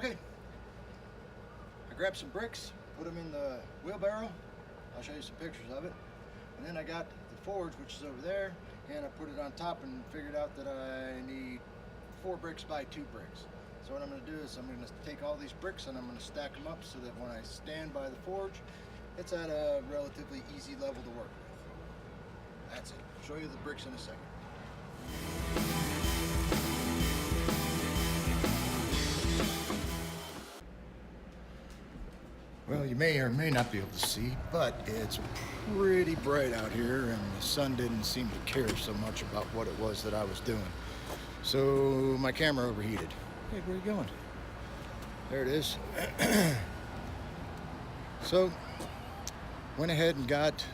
Okay, I grabbed some bricks, put them in the wheelbarrow. I'll show you some pictures of it. And then I got the forge, which is over there, and I put it on top and figured out that I need 4 bricks by 2 bricks. So what I'm going to do is I'm going to take all these bricks and I'm going to stack them up so that when I stand by the forge, it's at a relatively easy level to work with. That's it. I'll show you the bricks in a second. Well, you may or may not be able to see, but it's pretty bright out here and the sun didn't seem to care so much about what it was that I was doing. So my camera overheated. Hey, where are you going? There it is. So went ahead and got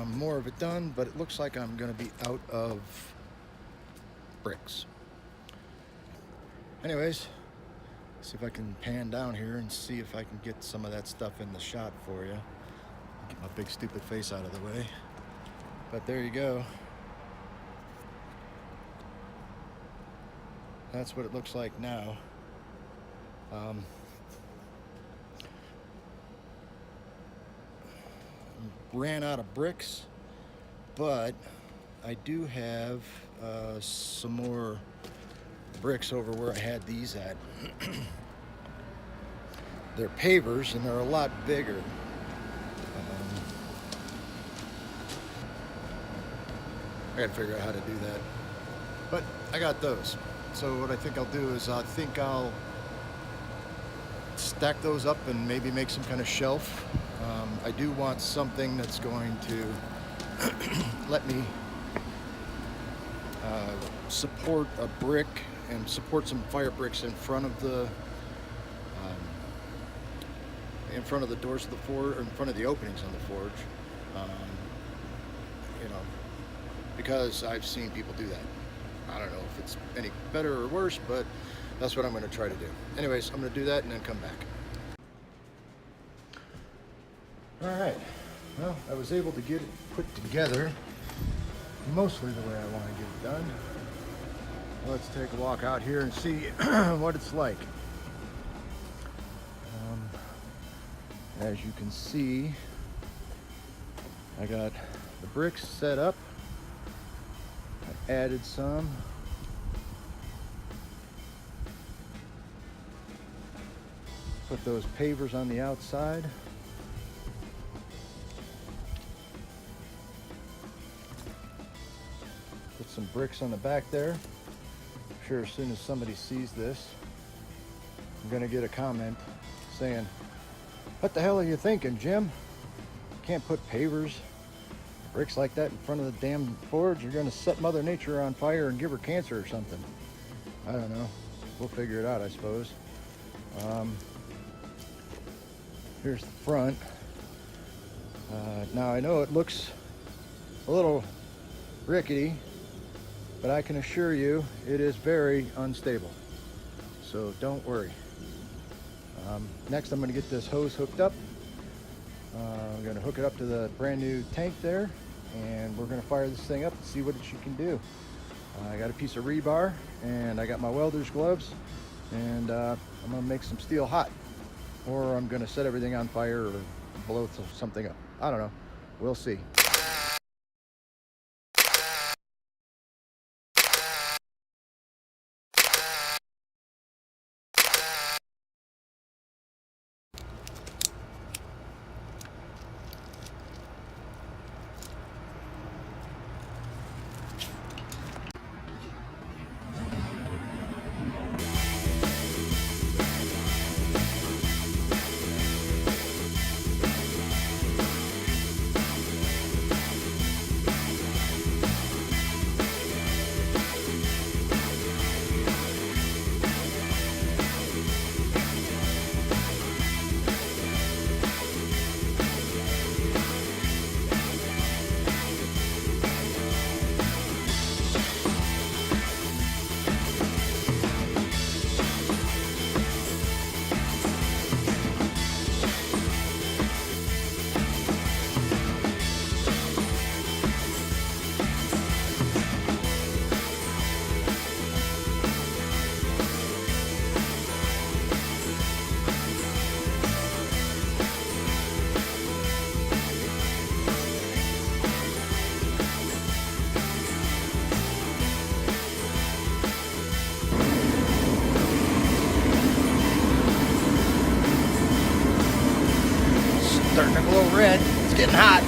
more of it done, but it looks like I'm going to be out of bricks. Anyways, see if I can pan down here and see if I can get some of that stuff in the shot for you. Get my big stupid face out of the way. But there you go. That's what it looks like now. Ran out of bricks, but I do have some more bricks over where I had these at. They're pavers and they're a lot bigger. I gotta figure out how to do that, but I got those. So what I think I'll do is I think I'll stack those up and maybe make some kind of shelf. I do want something that's going to let me support a brick and support some fire bricks in front of the doors of the forge, or in front of the openings on the forge. You know, because I've seen people do that. I don't know if it's any better or worse, but that's what I'm going to try to do. Anyways, I'm going to do that and then come back. All right. Well, I was able to get it put together mostly the way I want to get it done. Let's take a walk out here and see what it's like. As you can see, I got the bricks set up. I added some. Put those pavers on the outside. Put some bricks on the back there. I'm sure as soon as somebody sees this, I'm gonna get a comment saying, "What the hell are you thinking, Jim? You can't put pavers, bricks like that in front of the damn forge. You're gonna set Mother Nature on fire and give her cancer or something." I don't know. We'll figure it out, I suppose. Here's the front. Now I know it looks a little rickety, but I can assure you it is very unstable. So don't worry. Next I'm going to get this hose hooked up. I'm going to hook it up to the brand new tank there, and we're going to fire this thing up and see what she can do. I got a piece of rebar and I got my welder's gloves, and I'm going to make some steel hot, or I'm going to set everything on fire or blow something up. I don't know. We'll see. red. It's getting hot.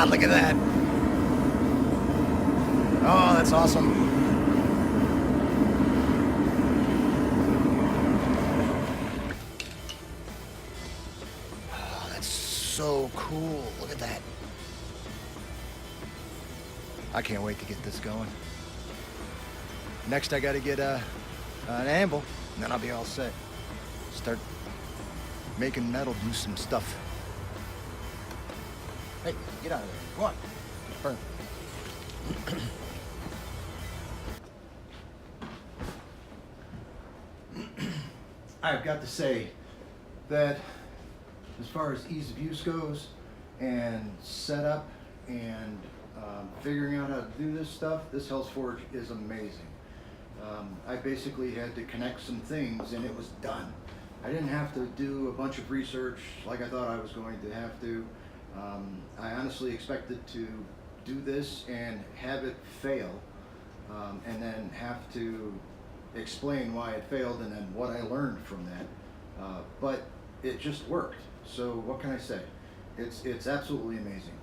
Look at that. Oh, that's awesome. Oh, that's so cool. Look at that. I can't wait to get this going. Next, I got to get an anvil, and then I'll be all set. Start making metal do some stuff. Hey, get out of there. Come on. Burn. I've got to say that as far as ease of use goes and setup and figuring out how to do this stuff, this Hell's Forge is amazing. I basically had to connect some things and it was done. I didn't have to do a bunch of research like I thought I was going to have to. I honestly expected to do this and have it fail, and then have to explain why it failed and then what I learned from that. But it just worked. So what can I say? It's absolutely amazing.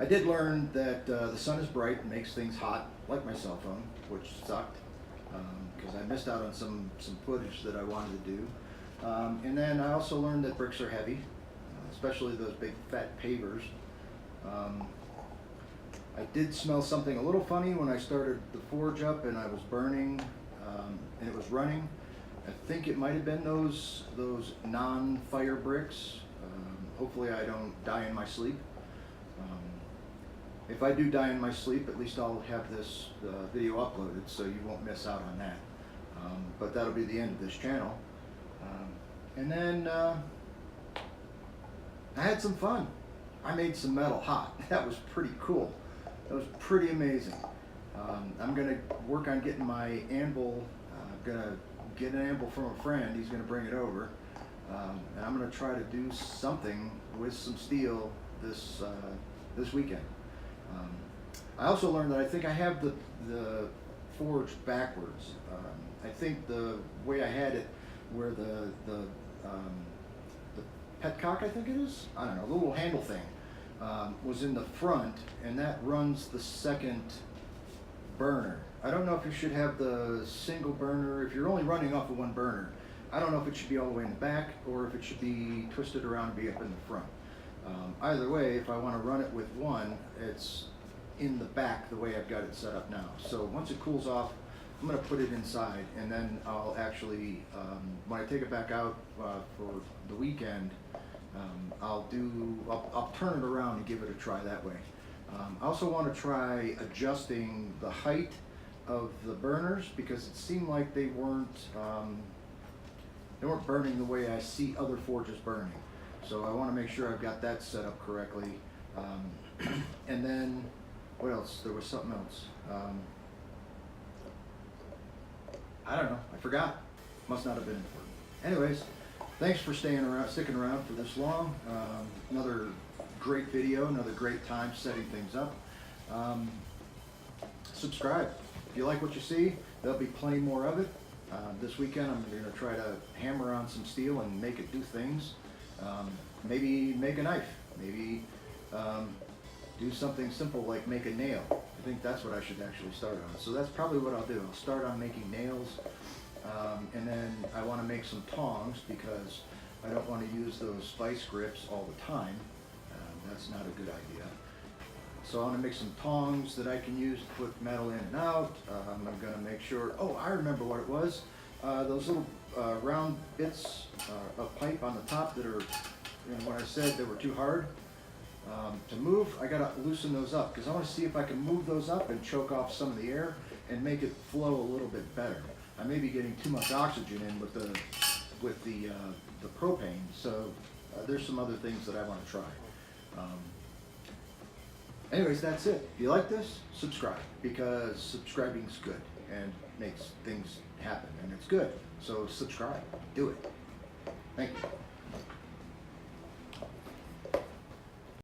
I did learn that the sun is bright and makes things hot, like my cell phone, which sucked because I missed out on some footage that I wanted to do. And then I also learned that bricks are heavy, especially those big fat pavers. I did smell something a little funny when I started the forge up and I was burning and it was running. I think it might have been those non-fire bricks. Hopefully I don't die in my sleep. If I do die in my sleep, at least I'll have this video uploaded so you won't miss out on that. But that'll be the end of this channel. And then I had some fun. I made some metal hot. That was pretty cool. That was pretty amazing. I'm gonna work on getting my anvil. I'm gonna get an anvil from a friend. He's gonna bring it over. And I'm gonna try to do something with some steel this weekend. I also learned that I think I have the forge backwards. I think the way I had it, where the petcock, I think it is, I don't know, the little handle thing, was in the front, and that runs the second burner. I don't know if you should have the single burner, if you're only running off of one burner. I don't know if it should be all the way in the back or if it should be twisted around and be up in the front. Either way, if I want to run it with one, it's in the back the way I've got it set up now. So once it cools off, I'm going to put it inside, and then I'll actually, when I take it back out for the weekend, I'll turn it around and give it a try that way. I also want to try adjusting the height of the burners because it seemed like they weren't burning the way I see other forges burning. So I want to make sure I've got that set up correctly. And then, what else? There was something else. I don't know. I forgot. Must not have been important. Anyways, thanks for sticking around for this long. Another great video, another great time setting things up. Subscribe. If you like what you see, there'll be plenty more of it. This weekend I'm going to try to hammer on some steel and make it do things. Maybe make a knife. Maybe do something simple like make a nail. I think that's what I should actually start on. So that's probably what I'll do. I'll start on making nails, and then I want to make some tongs because I don't want to use those vice grips all the time. That's not a good idea. So I want to make some tongs that I can use to put metal in and out. I'm going to make sure, oh, I remember what it was. Those little round bits of pipe on the top that are, when I said they were too hard to move, I got to loosen those up because I want to see if I can move those up and choke off some of the air and make it flow a little bit better. I may be getting too much oxygen in with the propane, so there's some other things that I want to try. Anyways, that's it. If you like this, subscribe, because subscribing's good and makes things happen, and it's good. So subscribe. Do it. Thank you.